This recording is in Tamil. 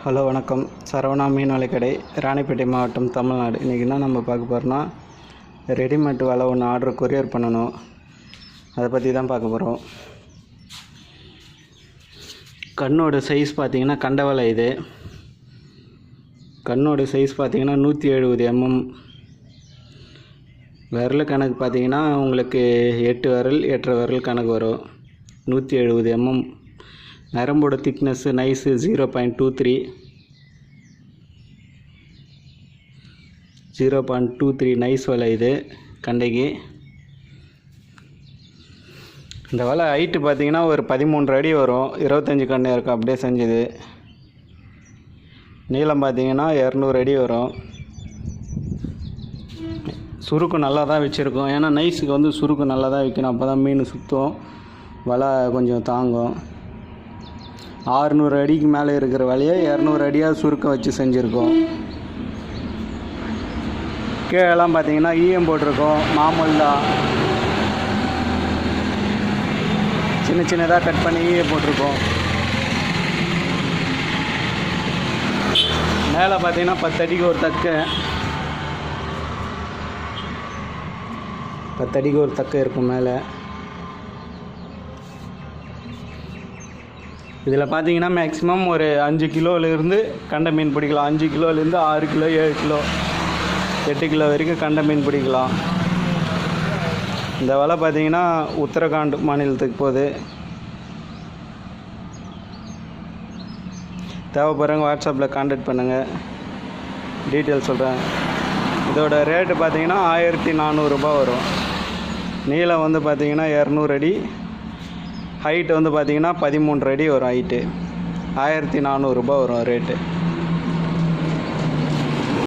ஹலோ வணக்கம். சரவணா மீன் வலைக்கடை, ராணிப்பேட்டை மாவட்டம், தமிழ்நாடு. இன்றைக்கி என்ன நம்ம பார்க்க போகிறோம்னா, ரெடிமேட் வலை ஒன்று ஆர்டர் கொரியர் பண்ணணும். அதை பற்றி தான் பார்க்க போகிறோம். கண்ணோட சைஸ் பார்த்திங்கன்னா கண்ட வலை. இது கண்ணோட சைஸ் பார்த்திங்கன்னா 170 mm. விரல் கணக்கு பார்த்திங்கன்னா உங்களுக்கு 8 விரல் 8.5 விரல் கணக்கு வரும். 170 mm. நரம்போட திக்னஸ்ஸு நைஸு 0.23 நைஸ் வலை. இது கண்டைக்கு. இந்த வலை ஹைட்டு பார்த்திங்கன்னா ஒரு 13 அடி வரும். 25 கண்ணு இருக்கும் அப்படியே செஞ்சது. நீளம் பார்த்திங்கன்னா 200 அடி வரும். சுருக்கு நல்லா தான் வச்சுருக்கோம். ஏன்னா நைஸுக்கு வந்து சுருக்கு நல்லா தான் வைக்கணும். அப்போ தான் மீன் சுற்றும், வலை கொஞ்சம் தாங்கும். 600 அடிக்கு மேலே இருக்கிற வலையை 200 அடியாக சுருக்கம் வச்சு செஞ்சுருக்கோம். கீழெல்லாம் பார்த்தீங்கன்னா ஈயம் போட்டிருக்கோம். மாமூல் தான், சின்ன சின்னதாக கட் பண்ணி ஈயம் போட்டிருக்கோம். மேலே பார்த்தீங்கன்னா 10 அடிக்கு ஒரு தக்கு, 10 அடிக்கு ஒரு தக்கு இருக்கும் மேலே. இதில் பார்த்தீங்கன்னா மேக்ஸிமம் ஒரு 5 கிலோலேருந்து கண்டை மீன் பிடிக்கலாம். 5 கிலோலேருந்து 6 கிலோ 7 கிலோ 8 கிலோ வரைக்கும் கண்டை மீன் பிடிக்கலாம். இந்த வலை பார்த்தீங்கன்னா உத்தரகாண்ட் மாநிலத்துக்கு போகுது. தேவைப்படுறவங்க வாட்ஸ்அப்பில் கான்டாக்ட் பண்ணுங்கள், டீட்டெயில் சொல்கிறேன். இதோட ரேட்டு பார்த்தீங்கன்னா 1400 ரூபாய் வரும். நீளம் வந்து பார்த்தீங்கன்னா 200 அடி, ஹைட்டு வந்து பார்த்தீங்கன்னா 13 அடி வரும். ஹைட்டு 1400 ரூபாய் வரும் ரேட்டு.